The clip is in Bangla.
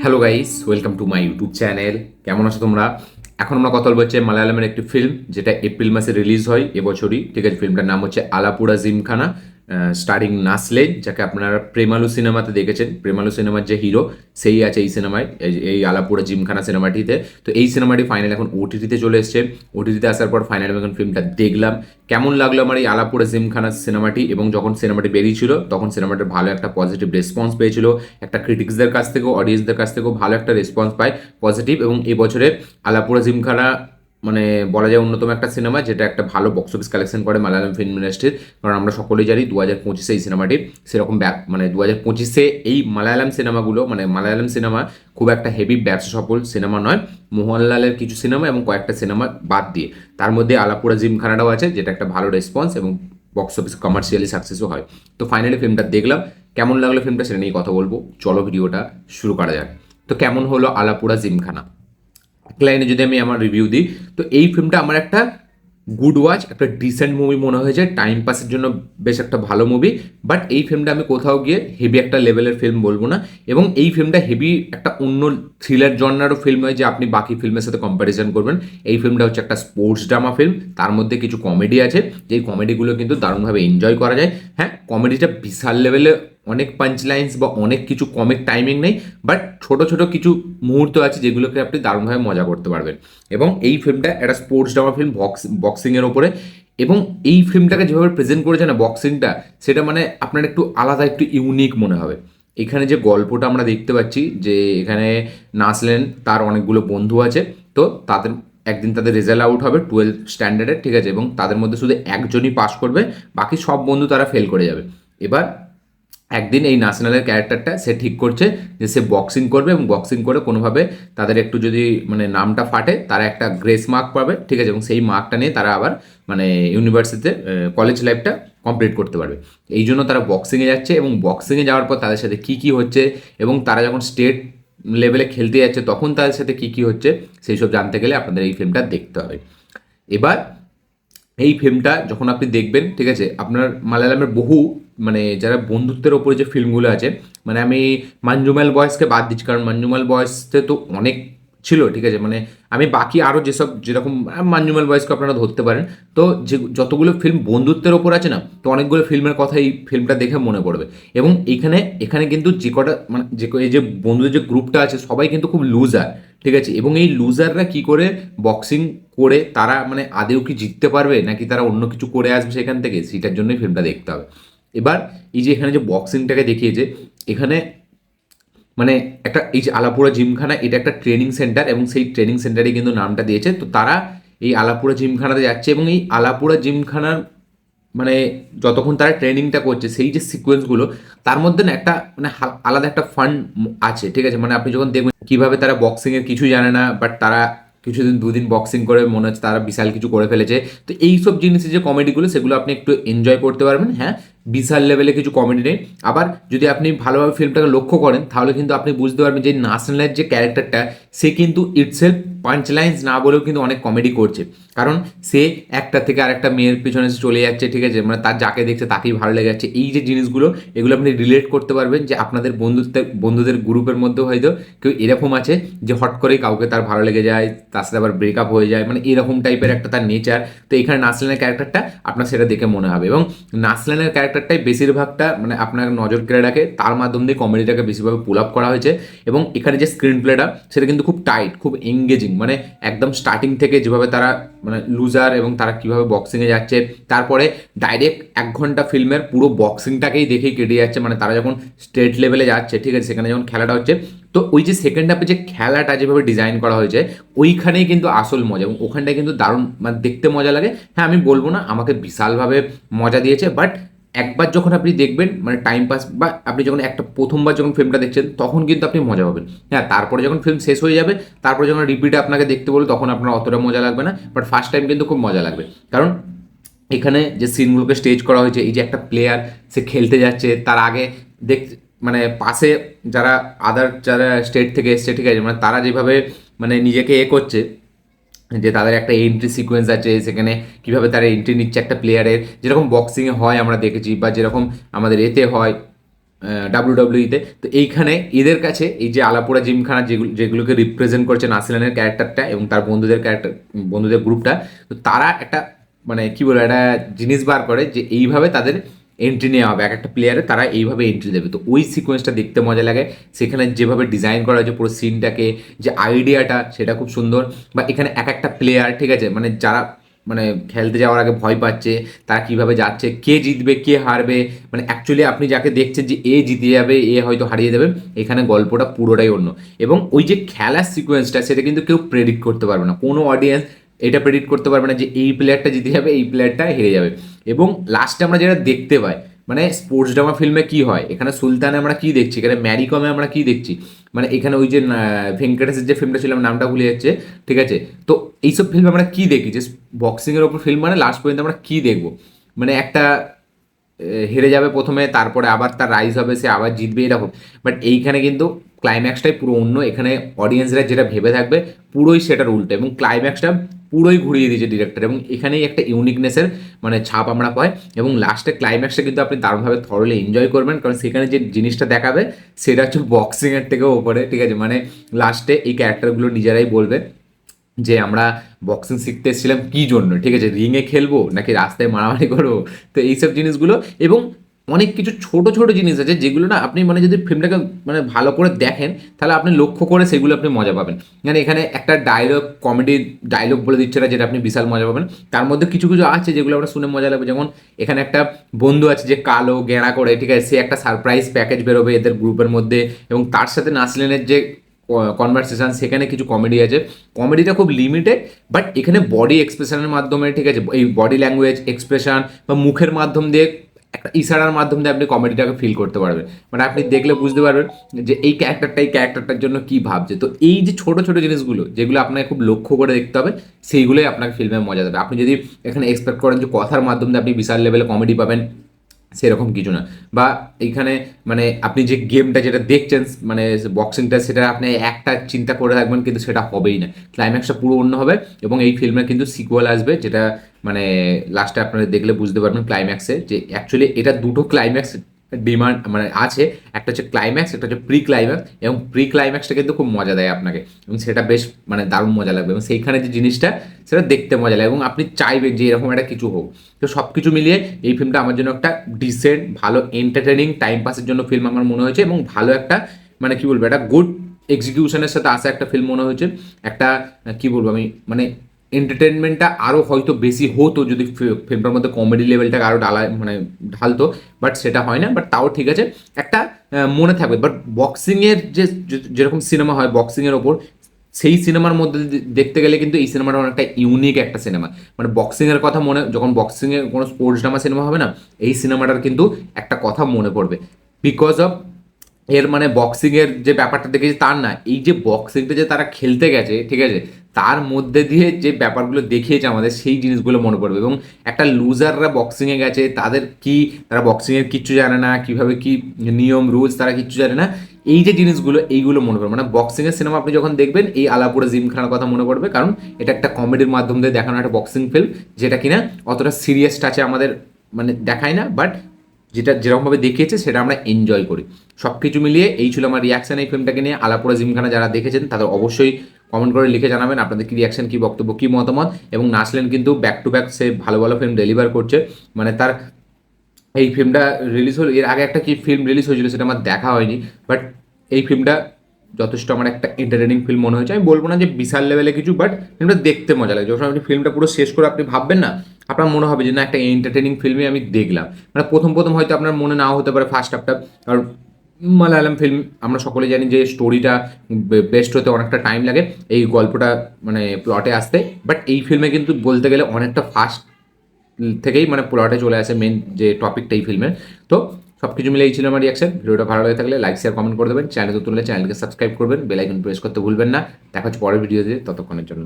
Hello guys, welcome to my YouTube channel. কেমন আছো তোমরা? এখন আমরা কথা বলবো হচ্ছে মালায়ালামের একটি ফিল্ম যেটা এপ্রিল মাসে রিলিজ হয় এবছরই। ঠিক আছে, ফিল্মটার নাম হচ্ছে আলাপুরা জিমখানা, স্টারিং নাসলেন, যাকে আপনারা প্রেমালু সিনেমাতে দেখেছেন। প্রেমালু সিনেমার যে হিরো, সেই আছে এই সিনেমায়, এই আলাপুরা জিমখানা সিনেমাটিতে। তো এই সিনেমাটি ফাইনাল এখন ওটিটিতে চলে এসছে। ওটিটিতে আসার পর ফাইনাল আমি এখন ফিল্মটা দেখলাম। কেমন লাগলো আমার এই আলাপুরা জিমখানা সিনেমাটি, এবং যখন সিনেমাটি বেরিয়েছিল তখন সিনেমাটির ভালো একটা পজিটিভ রেসপন্স পেয়েছিল। একটা ক্রিটিক্সদের কাছ থেকেও, অডিয়েন্সদের কাছ থেকেও ভালো একটা রেসপন্স পায়, পজিটিভ। এবং এবছরে আলাপুরা জিমখানা মানে বলা যায় অন্যতম একটা সিনেমা যেটা একটা ভালো বক্স অফিস কালেকশন করে মালায়ালাম ফিল্ম ইন্ডাস্ট্রির। কারণ আমরা সকলেই জানি 2025 এই সিনেমাটি সেরকম মানে 2025 এই মালায়ালাম সিনেমাগুলো, মানে মালায়ালাম সিনেমা খুব একটা হেভি ব্যবসা সফল সিনেমা নয়। মোহনলালের কিছু সিনেমা এবং কয়েকটা সিনেমা বাদ দিয়ে তার মধ্যে আলাপুরা জিমখানাটাও আছে, যেটা একটা ভালো রেসপন্স এবং বক্স অফিস কমার্শিয়ালি সাকসেসও হয়। তো ফাইনালি ফিল্মটা দেখলাম। কেমন লাগলো ফিল্মটা সেটা নিয়ে কথা বলবো। চলো ভিডিওটা শুরু করা যাক। তো কেমন হলো আলাপুরা জিমখানা? এক লাইনে যদি আমি আমার রিভিউ দিই, তো এই ফিল্মটা আমার একটা গুড ওয়াচ, একটা ডিসেন্ট মুভি মনে হয়েছে। টাইম পাসের জন্য বেশ একটা ভালো মুভি। বাট এই ফিল্মটা আমি কোথাও গিয়ে হেভি একটা লেভেলের ফিল্ম বলবো না। এবং এই ফিল্মটা হেভি একটা অন্য থ্রিলার জন্নারও ফিল্ম নয় যে আপনি বাকি ফিল্মের সাথে কম্প্যারিজন করবেন। এই ফিল্মটা হচ্ছে একটা স্পোর্টস ড্রামা ফিল্ম। তার মধ্যে কিছু কমেডি আছে, যেই কমেডিগুলো কিন্তু দারুণভাবে এনজয় করা যায়। হ্যাঁ, কমেডিটা বিশাল লেভেলে অনেক পাঞ্চ লাইন্স বা অনেক কিছু কমিক টাইমিং নেই, বাট ছোট ছোট কিছু মুহূর্ত আছে যেগুলোকে আপনি দারুণভাবে মজা করতে পারবেন। এবং এই ফিল্মটা একটা স্পোর্টস ড্রামা ফিল্ম, বক্সিংয়ের ওপরে। এবং এই ফিল্মটাকে যেভাবে প্রেজেন্ট করেছে না বক্সিংটা, সেটা মানে আপনার একটু আলাদা, একটু ইউনিক মনে হবে। এখানে যে গল্পটা আমরা দেখতে পাচ্ছি, যে এখানে নাসলেন, তার অনেকগুলো বন্ধু আছে। তো তাদের একদিন তাদের রেজাল্ট আউট হবে 12 স্ট্যান্ডার্ডের, ঠিক আছে, এবং তাদের মধ্যে শুধু একজনই পাস করবে, বাকি সব বন্ধু তারা ফেল করে যাবে। এবার একদিন এই ন্যাশনালের ক্যারেক্টারটা সে ঠিক করছে যে সে বক্সিং করবে, এবং বক্সিং করে কোনোভাবে তাদের একটু যদি মানে নামটা ফাটে, তারা একটা গ্রেস মার্ক পাবে, ঠিক আছে, এবং সেই মার্কটা নিয়ে তারা আবার মানে ইউনিভার্সিটিতে কলেজ লাইফটা কমপ্লিট করতে পারবে। এই জন্য তারা বক্সিংয়ে যাচ্ছে, এবং বক্সিংয়ে যাওয়ার পর তাদের সাথে কী কী হচ্ছে, এবং তারা যখন স্টেট লেভেলে খেলতে যাচ্ছে তখন তাদের সাথে কী কী হচ্ছে, সেই সব জানতে গেলে আপনাদের এই ফিল্মটা দেখতে হবে। এবার এই ফিল্মটা যখন আপনি দেখবেন, ঠিক আছে, আপনার মালায়ালামের বহু মানে যারা বন্ধুত্বের ওপরে যে ফিল্মগুলো আছে, মানে আমি মঞ্জুমাল বয়েসকে বাদ দিচ্ছি, কারণ মঞ্জুমাল বয়েসতে তো অনেক ছিল, ঠিক আছে, মানে আমি বাকি আরও যেসব যেরকম মঞ্জুমাল বয়েসকে আপনারা ধরতে পারেন। তো যে যতগুলো ফিল্ম বন্ধুত্বের ওপর আছে না, তো অনেকগুলো ফিল্মের কথা এই ফিল্মটা দেখে মনে পড়বে। এবং এখানে এখানে কিন্তু যে কটা মানে এই যে বন্ধুদের যে গ্রুপটা আছে সবাই কিন্তু খুব লুজার, ঠিক আছে, এবং এই লুজাররা কি করে বক্সিং করে তারা মানে আদেও কি জিততে পারবে, নাকি তারা অন্য কিছু করে আসবে সেখান থেকে, সেটার জন্যই ফিল্মটা দেখতে হবে। এবার এই যে এখানে যে বক্সিংটাকে দেখিয়েছে, এখানে মানে একটা এই যে আলাপুরা জিমখানা, এটা একটা ট্রেনিং সেন্টার, এবং সেই ট্রেনিং সেন্টারে কিন্তু নামটা দিয়েছে। তো তারা এই আলাপুরা জিমখানাতে যাচ্ছে, এবং এই আলাপুরা জিমখানার মানে যতক্ষণ তারা ট্রেনিংটা করছে সেই যে সিকোয়েন্সগুলো, তার মধ্যে না একটা মানে আলাদা একটা ফান আছে, ঠিক আছে, মানে আপনি যখন দেখবেন কিভাবে তারা বক্সিংয়ের কিছু জানে না, বাট তারা কিছুদিন দুদিন বক্সিং করে মনে হচ্ছে তারা বিশাল কিছু করে ফেলেছে। তো এইসব জিনিসের যে কমেডিগুলো, সেগুলো আপনি একটু এনজয় করতে পারবেন। হ্যাঁ, বিশাল লেভেলে কিছু কমেডি নেই। আবার যদি আপনি ভালোভাবে ফিল্মটাকে লক্ষ্য করেন, তাহলে কিন্তু আপনি বুঝতে পারবেন যে ন্যাশনালের যে ক্যারেক্টারটা, সে কিন্তু ইটসেলফ পাঞ্চ লাইন্স না বলেও কিন্তু অনেক কমেডি করছে। কারণ সে একটা থেকে আরেকটা মেয়ের পিছনে চলে যাচ্ছে, ঠিক আছে, মানে তার যাকে দেখছে তাকেই ভালো লেগে যাচ্ছে। এই যে জিনিসগুলো, এগুলো আপনি রিলেট করতে পারবেন যে আপনাদের বন্ধুদের গ্রুপের মধ্যেও হয়তো কেউ এরকম আছে যে হট করে কাউকে তার ভালো লেগে যায়, তার সাথে আবার ব্রেকআপ হয়ে যায়, মানে এরকম টাইপের একটা তার নেচার। তো এখানে নাসলানের ক্যারেক্টারটা আপনার সেটা দেখে মনে হবে, এবং নাসলানের ক্যারেক্টারটাই বেশিরভাগটা মানে আপনার নজর কেড়ে রাখে। তার মাধ্যম দিয়ে কমেডিটাকে বেশিরভাবে পুল আপ করা হয়েছে। এবং এখানে যে স্ক্রিন প্লেটা, সেটা কিন্তু খুব টাইট, খুব এঙ্গেজিং, মানে একদম স্টার্টিং থেকে যেভাবে তারা মানে লুজার এবং তারা কীভাবে বক্সিংয়ে যাচ্ছে, তারপরে ডাইরেক্ট 1 ঘন্টা ফিল্মের পুরো বক্সিংটাকেই দেখেই কেটে যাচ্ছে। মানে তারা যখন স্টেট লেভেলে যাচ্ছে, ঠিক আছে, সেখানে যখন খেলাটা হচ্ছে, তো ওই যে সেকেন্ড হাফে যে খেলাটা যেভাবে ডিজাইন করা হয়েছে, ওইখানেই কিন্তু আসল মজা, এবং ওখানটায় কিন্তু দারুণ মানে দেখতে মজা লাগে। হ্যাঁ, আমি বলবো না আমাকে বিশালভাবে মজা দিয়েছে, বাট একবার যখন আপনি দেখবেন মানে টাইম পাস, বা আপনি যখন একটা প্রথমবার যখন ফিল্মটা দেখছেন তখন কিন্তু আপনি মজা পাবেন। হ্যাঁ, তারপরে যখন ফিল্ম শেষ হয়ে যাবে, তারপরে যখন রিপিটে আপনাকে দেখতে বলবে, তখন আপনার অতটা মজা লাগবে না, বাট ফার্স্ট টাইম কিন্তু খুব মজা লাগবে। কারণ এখানে যে সিনগুলোকে স্টেজ করা হয়েছে, এই যে একটা প্লেয়ার সে খেলতে যাচ্ছে, তার আগে দেখ মানে পাশে যারা যারা স্টেট থেকে এসছে, ঠিক আছে, মানে তারা যেভাবে মানে নিজেকে করছে, যে তাদের একটা এন্ট্রি সিকোয়েন্স আছে, সেখানে কিভাবে তারা এন্ট্রি নিচ্ছে একটা প্লেয়ারের, যেরকম বক্সিংয়ে হয় আমরা দেখেছি, বা যেরকম আমাদের এতে হয়, ডাব্লিউডাব্লিউইতে। তো এইখানে এদের কাছে এই যে আলাপুরা জিমখানা যেগুলোকে রিপ্রেজেন্ট করছে নাসিলানের ক্যারেক্টারটা এবং তার বন্ধুদের গ্রুপটা, তো তারা একটা মানে কি বলে একটা জিনিস বার করে যে এইভাবে তাদের এন্ট্রি নেওয়া হবে, এক একটা প্লেয়ারে তারা এইভাবে এন্ট্রি দেবে। তো ওই সিকোয়েন্সটা দেখতে মজা লাগে, সেখানে যেভাবে ডিজাইন করা হয়েছে পুরো সিনটাকে, যে আইডিয়াটা সেটা খুব সুন্দর। বা এখানে এক একটা প্লেয়ার, ঠিক আছে, মানে যারা মানে খেলতে যাওয়ার আগে ভয় পাচ্ছে, তারা কিভাবে যাচ্ছে, কে জিতবে কে হারবে, মানে অ্যাকচুয়ালি আপনি যাকে দেখছেন যে এ জিতে যাবে এ হয়তো হারিয়ে দেবে, এখানে গল্পটা পুরোটাই অন্য। এবং ওই যে খেলার সিকোয়েন্সটা সেটা কিন্তু কেউ প্রেডিক্ট করতে পারবে না, কোনো অডিয়েন্স এটা প্রেডিক্ট করতে পারবে না যে এই প্লেয়ারটা জিতে যাবে এই প্লেয়ারটা হেরে যাবে। এবং লাস্টে আমরা যেটা দেখতে পাই, মানে স্পোর্টস ড্রামা ফিল্মে কি হয়, এখানে সুলতানে আমরা কি দেখছি, এখানে ম্যারিকমে আমরা কি দেখছি, মানে এখানে ওই যে ভেঙ্কটেশের যে ফিল্মটা ছিল আমার নামটা ভুলে যাচ্ছে, ঠিক আছে। তো এইসব ফিল্মে আমরা কি দেখি, যে বক্সিংয়ের ওপর ফিল্ম, মানে লাস্ট পর্যন্ত আমরা কি দেখবো, মানে একটা হেরে যাবে প্রথমে, তারপরে আবার তার রাইজ হবে, সে আবার জিতবে, এরকম। বাট এইখানে কিন্তু ক্লাইম্যাক্সটাই পুরো অন্য, এখানে অডিয়েন্সরা যেটা ভেবে থাকবে পুরোই সেটার উল্টো, এবং ক্লাইম্যাক্সটা পুরোই ঘুরিয়ে দিয়েছে ডিরেক্টর, এবং এখানেই একটা ইউনিকনেসের মানে ছাপ আমরা পাই। এবং লাস্টে ক্লাইম্যাক্সটা কিন্তু আপনি দারুণভাবে থরলি এনজয় করবেন, কারণ সেখানে যে জিনিসটা দেখাবে সেটা হচ্ছে বক্সিংয়ের থেকেও ওপরে, ঠিক আছে। মানে লাস্টে এই ক্যারেক্টারগুলো নিজেরাই বলবে যে আমরা বক্সিং শিখতে এসেছিলাম কী জন্য, ঠিক আছে, রিংয়ে খেলবো নাকি রাস্তায় মারামারি করবো। তো এইসব জিনিসগুলো, এবং অনেক কিছু ছোট ছোট জিনিস আছে যেগুলো না আপনি মানে যদি ফিল্মটাকে মানে ভালো করে দেখেন তাহলে আপনি লক্ষ্য করে সেগুলো আপনি মজা পাবেন। মানে এখানে একটা ডায়লগ, কমেডি ডায়লগ বলে দিচ্ছে না, যেটা আপনি বিশাল মজা পাবেন। তার মধ্যে কিছু কিছু আছে যেগুলো আমরা শুনে মজা লাগবে, যেমন এখানে একটা বন্ধু আছে যে কালো গেঁড়া করে, ঠিক আছে, সে একটা সারপ্রাইজ প্যাকেজ বেরোবে এদের গ্রুপের মধ্যে, এবং তার সাথে নাসলিনের যে কনভারসেশন, সেখানে কিছু কমেডি আছে, কমেডিটা খুব লিমিটেড, বাট এখানে বডি এক্সপ্রেশনের মাধ্যমে, ঠিক আছে, এই বডি ল্যাঙ্গুয়েজ এক্সপ্রেশন বা মুখের মাধ্যম দিয়ে, একটা ইশারার মাধ্যম দিয়ে আপনি কমেডিটাকে ফিল করতে পারবেন, মানে আপনি দেখলে বুঝতে পারবেন যে এই ক্যারেক্টারটার জন্য কি ভাবছে। তো এই যে ছোট ছোট জিনিসগুলো যেগুলো আপনাকে খুব লক্ষ্য করে দেখতে হবে, সেইগুলোই আপনাকে ফিল্মে মজা দেবে। আপনি যদি এখানে এক্সপেক্ট করেন যে কথার মাধ্যমে আপনি বিশাল লেভেলে কমেডি পাবেন, সেরকম কিছু না। বা এইখানে মানে আপনি যে গেমটা যেটা দেখছেন মানে বক্সিংটা, সেটা আপনি একটা চিন্তা করে রাখবেন কিন্তু সেটা হবেই না, ক্লাইম্যাক্সটা পুরো অন্য হবে। এবং এই ফিল্মের কিন্তু সিকুয়াল আসবে, যেটা মানে লাস্টে আপনারা দেখলে বুঝতে পারবেন ক্লাইম্যাক্সে যে অ্যাকচুয়ালি এটা দুটো ক্লাইম্যাক্স ডিমান্ড মানে আছে, একটা হচ্ছে ক্লাইম্যাক্স, একটা হচ্ছে প্রি ক্লাইম্যাক্স, এবং প্রি ক্লাইম্যাক্সটা কিন্তু খুব মজা দেয় আপনাকে, এবং সেটা বেশ মানে দারুণ মজা লাগবে, এবং সেইখানে যে জিনিসটা সেটা দেখতে মজা লাগে, এবং আপনি চাইবেন যে এরকম একটা কিছু হোক। তো সব কিছু মিলিয়ে এই ফিল্মটা আমার জন্য একটা ডিসেন্ট, ভালো এন্টারটেনিং টাইম পাসের জন্য ফিল্ম আমার মনে হয়েছে, এবং ভালো একটা মানে কি বলবো, একটা গুড এক্সিকিউশনের সাথে আসা একটা ফিল্ম মনে হয়েছে। একটা কি বলবো আমি, মানে এন্টারটেনমেন্টটা আরও হয়তো বেশি হতো যদি ফিল্মটার মধ্যে কমেডি লেভেলটাকে আরও মানে ঢালতো, বাট সেটা হয় না, বাট তাও ঠিক আছে, একটা মনে থাকবে। বাট বক্সিংয়ের যে যেরকম সিনেমা হয় বক্সিংয়ের ওপর, সেই সিনেমার মধ্যে দেখতে গেলে কিন্তু এই সিনেমাটা অনেকটা ইউনিক একটা সিনেমা। মানে বক্সিংয়ের কথা মনে, যখন বক্সিংয়ের কোনো স্পোর্টস ড্রামা সিনেমা হবে না, এই সিনেমাটার কিন্তু একটা কথা মনে পড়বে, বিকজ অফ এর মানে বক্সিংয়ের যে ব্যাপারটা দেখেছি তার না, এই যে বক্সিংটা যে তারা খেলতে গেছে, ঠিক আছে, তার মধ্যে দিয়ে যে ব্যাপারগুলো দেখিয়েছে আমাদের, সেই জিনিসগুলো মনে পড়বে। এবং একটা লুজাররা বক্সিংয়ে গেছে, তারা বক্সিংয়ের কিচ্ছু জানে না, কীভাবে কি নিয়ম রুলস তারা কিচ্ছু জানে না, এই যে জিনিসগুলো এইগুলো মনে পড়বে। মানে বক্সিংয়ের সিনেমা আপনি যখন দেখবেন এই আলাপুরা জিমখানার কথা মনে পড়বে, কারণ এটা একটা কমেডির মাধ্যম দিয়ে দেখানো একটা বক্সিং ফিল্ম, যেটা কিনা অতটা সিরিয়াস টাচে আমাদের মানে দেখায় না, বাট যেটা যেরকমভাবে দেখিয়েছে সেটা আমরা এনজয় করি। সব কিছু মিলিয়ে এই ছিল আমার রিয়াকশান এই ফিল্মটাকে নিয়ে। আলাপুরা জিমখানা যারা দেখেছেন তাদের অবশ্যই কমেন্ট করে লিখে জানাবেন আপনাদের কি রিয়াকশন, কি বক্তব্য, কি মতামত। এবং নাসলেন কিন্তু ব্যাক টু ব্যাক সে ভালো ভালো ফিল্ম ডেলিভার করছে, মানে তার এই ফিল্মটা রিলিজ হলো, এর আগে একটা কি ফিল্ম রিলিজ হয়েছিল সেটা আমার দেখা হয়নি, বাট এই ফিল্মটা যথেষ্ট আমার একটা এন্টারটেনিং ফিল্ম মনে হয়েছে। আমি বলবো না যে বিশাল লেভেলে কিছু, বাট ফিল্মটা দেখতে মজা লাগে। যখন আপনি ফিল্মটা পুরো শেষ করে আপনি ভাববেন না, আপনার মনে হবে যে না একটা এন্টারটেনিং ফিল্মই আমি দেখলাম। মানে প্রথম প্রথম হয়তো আপনার মনে নাও হতে পারে ফার্স্ট হাফটা, কারণ মালায়ালাম ফিল্ম আমরা সকলে জানি যে স্টোরিটা বেস্ট হতে অনেকটা টাইম লাগে, এই গল্পটা মানে প্লটে আসতে। বাট এই ফিল্মে কিন্তু বলতে গেলে অনেকটা ফাস্ট থেকেই মানে প্লটে চলে আসে মেন যে টপিকটা এই ফিল্মের। তো সব কিছু মিলে এই ছিল আমার রিয়াকশন। ভিডিওটা ভালো লাগে থাকলে লাইক শেয়ার কমেন্ট করে দেবেন, চ্যানেল নতুন হলে চ্যানেলকে সাবস্ক্রাইব করবেন, বেল আইকন প্রেস করতে ভুলবেন না। দেখা হচ্ছে পরের ভিডিওতে, ততক্ষণের জন্য।